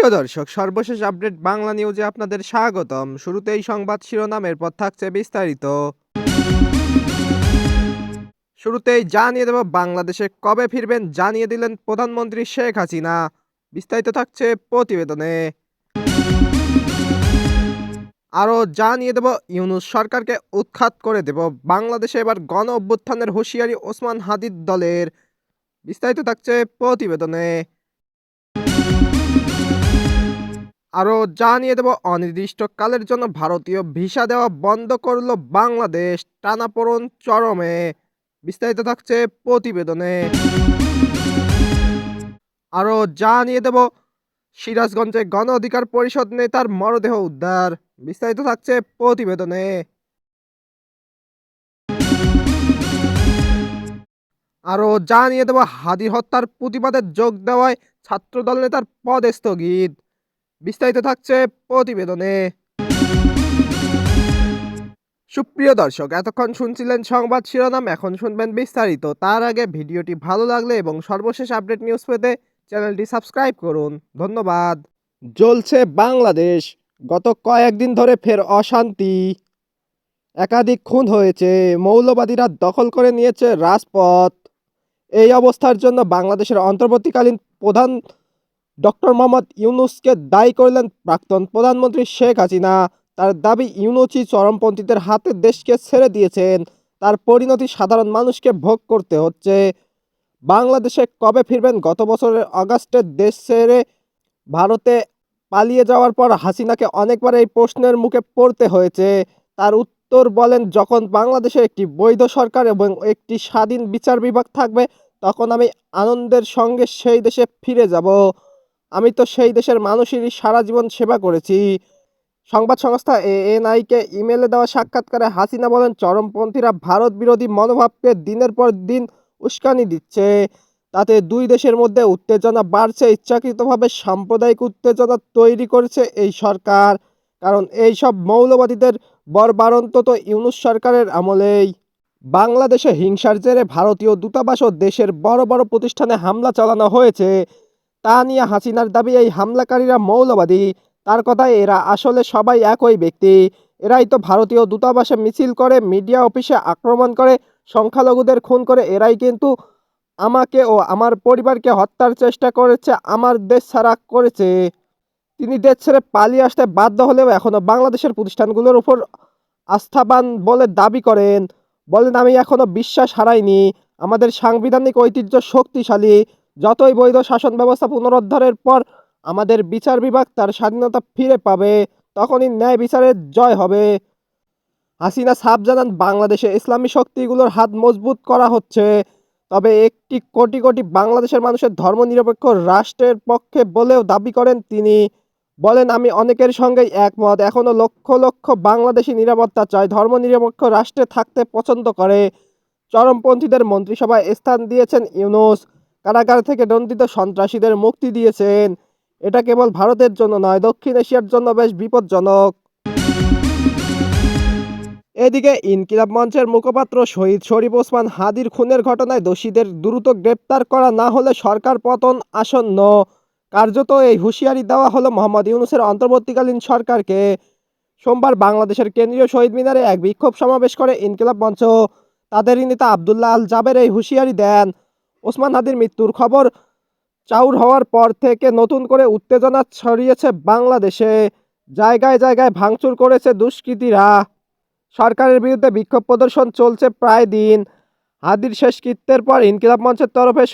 সুপ্রিয় দর্শক, সর্বশেষ আপডেট বাংলা নিউজে আপনাদের স্বাগতম। শুরুতেই সংবাদ শিরোনাম, এরপর থাকছে বিস্তারিত। শুরুতেই জানিয়ে দেব, বাংলাদেশে কবে ফিরবেন জানিয়ে দিলেন প্রধানমন্ত্রী শেখ হাসিনা। বিস্তারিত থাকছে প্রতিবেদনে। আরও জানিয়ে দেব, ইউনূস সরকারকে উৎখাত করে দেব, বাংলাদেশে এবার গণ অভ্যুত্থানের হুঁশিয়ারি ওসমান হাদির দলের। বিস্তারিত থাকছে প্রতিবেদনে। আরও জানিয়ে দেব, অনির্দিষ্টকালের জন্য ভারতীয় ভিসা দেওয়া বন্ধ করল বাংলাদেশ, টানাপোড়েন চরমে। বিস্তারিত থাকছে প্রতিবেদনে। আরও জানিয়ে দেব, সিরাজগঞ্জে গণ অধিকার পরিষদ নেতার মরদেহ উদ্ধার। বিস্তারিত থাকছে প্রতিবেদনে। আরও জানিয়ে দেব, হাদি হত্যার প্রতিবাদে যোগ দেওয়ায় ছাত্রদল নেতার পদ স্থগিত। বিস্তারিত থাকছে প্রতিবেদনে। সুপ্রিয় দর্শক, এতক্ষণ শুনছিলেন সংবাদ শিরোনাম, এখন শুনবেন বিস্তারিত। তার আগে ভিডিওটি ভালো লাগলে এবং সর্বশেষ আপডেট নিউজ পেতে চ্যানেলটি সাবস্ক্রাইব করুন। ধন্যবাদ। জ্বলছে বাংলাদেশ, গত কয়েকদিন ধরে ফের অশান্তি। একাধিক খুন হয়েছে, মৌলবাদীরা দখল করে নিয়েছে রাজপথ। এই অবস্থার জন্য বাংলাদেশের অন্তর্বর্তীকালীন প্রধান ডক্টর মোহাম্মদ ইউনূসকে দায়ী করলেন প্রাক্তন প্রধানমন্ত্রী শেখ হাসিনা। তার দাবি, ইউনূসই চরমপন্থীদের হাতে দেশকে ছেড়ে দিয়েছেন, তার পরিণতি সাধারণ মানুষকে ভোগ করতে হচ্ছে। বাংলাদেশে কবে ফিরবেন? গত বছরের আগস্টে দেশ ছেড়ে ভারতে পালিয়ে যাওয়ার পর হাসিনাকে অনেকবার এই প্রশ্নের মুখে পড়তে হয়েছে। তার উত্তর বলেন, যখন বাংলাদেশে একটি বৈধ সরকার এবং একটি স্বাধীন বিচার বিভাগ থাকবে, তখন আমি আনন্দের সঙ্গে সেই দেশে ফিরে যাব। আমি তো সেই দেশের মানুষেরই সারা জীবন সেবা করেছি। সংবাদ সংস্থা এএনআইকে ইমেলে দেওয়া সাক্ষাৎকারে হাসিনা বলেন, চরমপন্থীরা ভারত বিরোধী মনোভাবকে দিনের পর দিন উস্কানি দিচ্ছে। তাতে দুই দেশের মধ্যে উত্তেজনা বাড়ছে। ইচ্ছাকৃতভাবে সাম্প্রদায়িক উত্তেজনা তৈরি করেছে এই সরকার, কারণ এই সব মৌলবাদীদের বর্বরন্ত তো ইউনূস সরকারের আমলেই। বাংলাদেশে হিংসার জেরে ভারতীয় দূতাবাস ও দেশের বড় বড় প্রতিষ্ঠানে হামলা চালানো হয়েছে। তা নিয়ে হাসিনার দাবি, এই হামলাকারীরা মৌলবাদী। তার কথায়, এরা আসলে সবাই একই ব্যক্তি। এরাই তো ভারতীয় দূতাবাসে মিছিল করে, মিডিয়া অফিসে আক্রমণ করে, সংখ্যালঘুদের খুন করে। এরাই কিন্তু আমাকে ও আমার পরিবারকে হত্যার চেষ্টা করেছে, আমার দেশ ছাড়া করেছে। তিনি দেশ ছেড়ে পালিয়ে আসতে বাধ্য হলেও এখনও বাংলাদেশের প্রতিষ্ঠানগুলোর উপর আস্থাবান বলে দাবি করেন। বলেন, আমি এখনও বিশ্বাস হারাইনি। আমাদের সাংবিধানিক ঐতিহ্য শক্তিশালী। যতই বৈধ শাসন ব্যবস্থা পুনরুদ্ধারের পর আমাদের বিচার বিভাগ তার স্বাধীনতা ফিরে পাবে, তখনই ন্যায় বিচারের জয় হবে। হাসিনা সাফ জানান, বাংলাদেশে ইসলামী শক্তিগুলোর হাত মজবুত করা হচ্ছে, তবে একটি কোটি কোটি বাংলাদেশের মানুষের ধর্মনিরপেক্ষ রাষ্ট্রের পক্ষে বলেও দাবি করেন তিনি। বলেন, আমি অনেকের সঙ্গেই একমত। এখনও লক্ষ লক্ষ বাংলাদেশি নিরাপত্তা চায়, ধর্মনিরপেক্ষ রাষ্ট্রে থাকতে পছন্দ করে। চরমপন্থীদের মন্ত্রিসভায় স্থান দিয়েছেন ইউনূস, কারাগার থেকে দণ্ডিত সন্ত্রাসীদের মুক্তি দিয়েছেন। এটা কেবল ভারতের জন্য নয়, দক্ষিণ এশিয়ার জন্য বেশ বিপজ্জনক। এদিকে ইনকিলাব মঞ্চের মুখপাত্র শহীদ শরীফ ওসমান হাদির খুনের ঘটনায় দোষীদের দ্রুত গ্রেপ্তার করা না হলে সরকার পতন আসন্ন। কার্যত এই হুঁশিয়ারি দেওয়া হলো মোহাম্মদ ইউনূসের অন্তর্বর্তীকালীন সরকারকে। সোমবার বাংলাদেশের কেন্দ্রীয় শহীদ মিনারে এক বিক্ষোভ সমাবেশ করে ইনকিলাব মঞ্চ। তাদেরই নেতা আবদুল্লাহ আল জাবের এই হুঁশিয়ারি দেন। ওসমান হাদির মৃত্যুর খবর চাউর হওয়ার পর থেকে নতুন করে উত্তেজনা ছড়িয়েছে বাংলাদেশে। জায়গায় জায়গায় ভাঙচুর করেছে দুষ্কৃতীরা। সরকারের বিরুদ্ধে বিক্ষোভ প্রদর্শন চলছে প্রায় দিন। হাদির শেষকৃত্যের পর ইনকিলাব মঞ্চের তরফে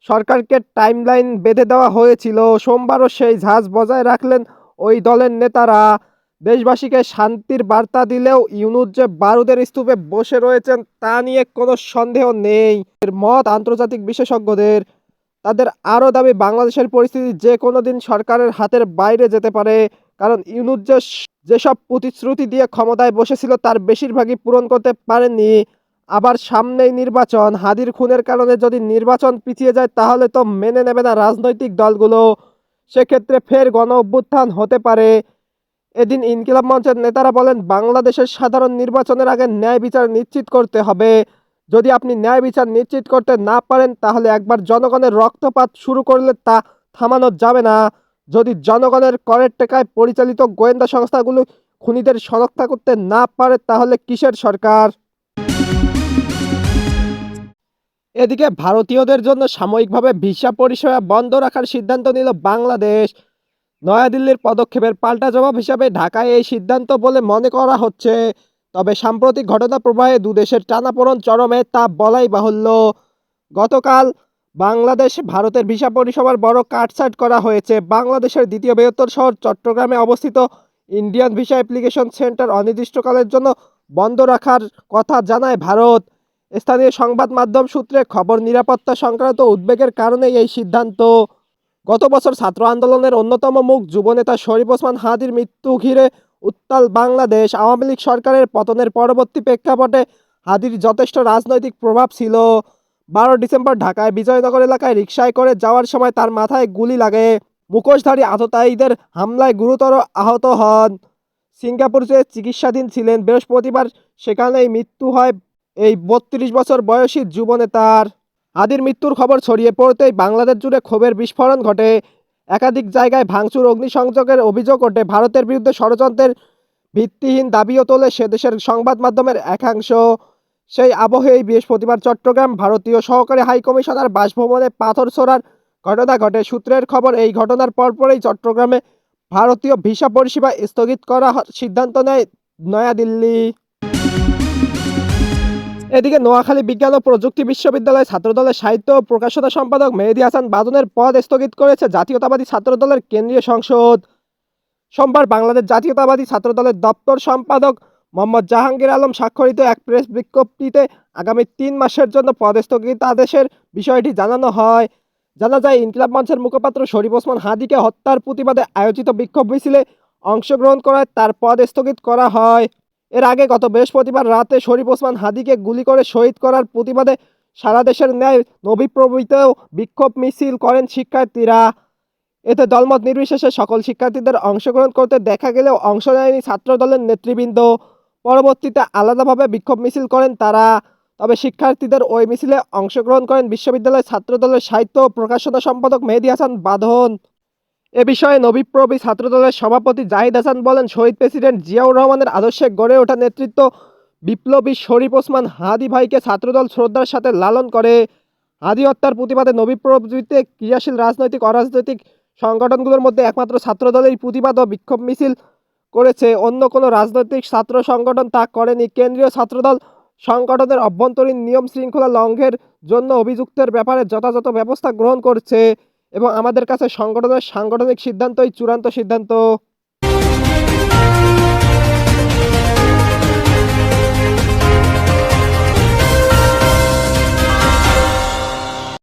সরকারকে টাইমলাইন বেঁধে দেওয়া হয়েছিল। সোমবারও সেই ঝাঁজ বজায় রাখলেন ওই দলের নেতারা। দেশবাসীকে শান্তির বার্তা দিলেও ইউনূস যে বারুদের স্তূপে বসে রয়েছেন তা নিয়ে কোনো সন্দেহ নেই। এর মত আন্তর্জাতিক বিশেষজ্ঞদের। তাদের আরও দাবি, বাংলাদেশের পরিস্থিতি যে কোনো দিন সরকারের হাতের বাইরে যেতে পারে, কারণ ইউনূস যেসব প্রতিশ্রুতি দিয়ে ক্ষমতায় বসেছিল তার বেশিরভাগই পূরণ করতে পারেননি। আবার সামনেই নির্বাচন। হাদির খুনের কারণে যদি নির্বাচন পিছিয়ে যায় তাহলে তো মেনে নেবে না রাজনৈতিক দলগুলো। সেক্ষেত্রে ফের গণ অভ্যুত্থান হতে পারে। এদিন ইনকিলাব মঞ্চের নেতারা বলেন, বাংলাদেশের সাধারণ নির্বাচনের আগে ন্যায় বিচার নিশ্চিত করতে হবে। যদি আপনি ন্যায় বিচার নিশ্চিত করতে না পারেন, তাহলে একবার জনগণের রক্তপাত শুরু করলে তা থামানো যাবে না। যদি জনগণের করের টাকায় পরিচালিত গোয়েন্দা সংস্থাগুলো খুনিদের শনাক্ত করতে না পারে তাহলে কিসের সরকার? এদিকে ভারতীয়দের জন্য সাময়িকভাবে ভিসা পরিষেবা বন্ধ রাখার সিদ্ধান্ত নিল বাংলাদেশ। নয়াদিল্লির পদক্ষেপের পাল্টা জবাব হিসাবে ঢাকায় এই সিদ্ধান্ত বলে মনে করা হচ্ছে। তবে সাম্প্রতিক ঘটনা প্রবাহে দুদেশের টানাপোড়েন চরমে তা বলাই বাহুল্য। গতকাল বাংলাদেশ ভারতের ভিসা পরিষেবার বড় কাটছাঁট করা হয়েছে। বাংলাদেশের দ্বিতীয় বৃহত্তর শহর চট্টগ্রামে অবস্থিত ইন্ডিয়ান ভিসা অ্যাপ্লিকেশন সেন্টার অনির্দিষ্টকালের জন্য বন্ধ রাখার কথা জানায় ভারত। স্থানীয় সংবাদ মাধ্যম সূত্রে খবর, নিরাপত্তা সংক্রান্ত উদ্বেগের কারণে এই সিদ্ধান্ত। গত বছর ছাত্র আন্দোলনের অন্যতম মুখ যুবনেতা শরীফ ওসমান হাদির মৃত্যু ঘিরে উত্তাল বাংলাদেশ। আওয়ামী লীগ সরকারের পতনের পরবর্তী প্রেক্ষাপটে হাদির যথেষ্ট রাজনৈতিক প্রভাব ছিল। 12 ডিসেম্বর ঢাকায় বিজয়নগর এলাকায় রিকশায় করে যাওয়ার সময় তার মাথায় গুলি লাগে। মুখোশধারী আততায়ীদের হামলায় গুরুতর আহত হন। সিঙ্গাপুরে চিকিৎসাধীন ছিলেন। বৃহস্পতিবার সেখানেই মৃত্যু হয় এই 32 বছর বয়সী যুবনেতার। হাদির মৃত্যুর খবর ছড়িয়ে পড়তেই বাংলাদেশ জুড়ে ক্ষোভের বিস্ফোরণ ঘটে। একাধিক জায়গায় ভাঙচুর, অগ্নিসংযোগের অভিযোগ ওঠে। ভারতের বিরুদ্ধে ষড়যন্ত্রের ভিত্তিহীন দাবিও তোলে সে দেশের সংবাদ মাধ্যমের একাংশ। সেই আবহেই বৃহস্পতিবার চট্টগ্রাম ভারতীয় সহকারী হাইকমিশনার বাসভবনে পাথর ছোড়ার ঘটনা ঘটে। সূত্রের খবর, এই ঘটনার পরপরই চট্টগ্রামে ভারতীয় ভিসা পরিষেবা স্থগিত করার সিদ্ধান্ত নেয় নয়াদিল্লি। এদিকে নোয়াখালী বিজ্ঞান ও প্রযুক্তি বিশ্ববিদ্যালয় ছাত্রদলের সাহিত্য ও প্রকাশনা সম্পাদক মেহেদী হাসান বাদনের পদ স্থগিত করেছে জাতীয়তাবাদী ছাত্রদলের কেন্দ্রীয় সংসদ। সোমবার বাংলাদেশ জাতীয়তাবাদী ছাত্রদলের দপ্তর সম্পাদক মোহাম্মদ জাহাঙ্গীর আলম স্বাক্ষরিত এক প্রেস বিজ্ঞপ্তিতে আগামী 3 মাসের জন্য পদ স্থগিতাদেশের বিষয়টি জানানো হয়। জানা যায়, ইনকিলাব মঞ্চের মুখপাত্র শরীফ ওসমান হাদিকে হত্যার প্রতিবাদে আয়োজিত বিক্ষোভ মিছিলে অংশগ্রহণ করায় তার পদ স্থগিত করা হয়। এর আগে গত বৃহস্পতিবার রাতে শরীফ ওসমান হাদিকে গুলি করে শহীদ করার প্রতিবাদে সারা দেশের ন্যায় নবীপ্রবীতেও বিক্ষোভ মিছিল করেন শিক্ষার্থীরা। এতে দলমত নির্বিশেষে সকল শিক্ষার্থীদের অংশগ্রহণ করতে দেখা গেলেও অংশ নেয়নি ছাত্রদলের নেতৃবৃন্দ। পরবর্তীতে আলাদাভাবে বিক্ষোভ মিছিল করেন তারা। তবে শিক্ষার্থীদের ওই মিছিলে অংশগ্রহণ করেন বিশ্ববিদ্যালয়ের ছাত্রদলের সাহিত্য ও প্রকাশনা সম্পাদক মেহেদী হাসান বাঁধন। এ বিষয়ে নবীপ্রবী ছাত্রদলের সভাপতি জাহিদ হাসান বলেন, শহীদ প্রেসিডেন্ট জিয়াউর রহমানের আদর্শে গড়ে ওঠা নেতৃত্ব বিপ্লবী শরীফ ওসমান হাদি ভাইকে ছাত্রদল শ্রদ্ধার সাথে লালন করে। হাদি হত্যার প্রতিবাদে নবীপ্রবীতে ক্রিয়াশীল রাজনৈতিক অরাজনৈতিক সংগঠনগুলোর মধ্যে একমাত্র ছাত্রদলের প্রতিবাদ ও বিক্ষোভ মিছিল করেছে। অন্য কোনো রাজনৈতিক ছাত্র সংগঠন তা করেনি। কেন্দ্রীয় ছাত্রদল সংগঠনের অভ্যন্তরীণ নিয়ম শৃঙ্খলা লঙ্ঘনের জন্য অভিযুক্তের ব্যাপারে যথাযথ ব্যবস্থা গ্রহণ করছে এবং আমাদের কাছে সংগঠনের সাংগঠনিক সিদ্ধান্তই চূড়ান্ত সিদ্ধান্ত।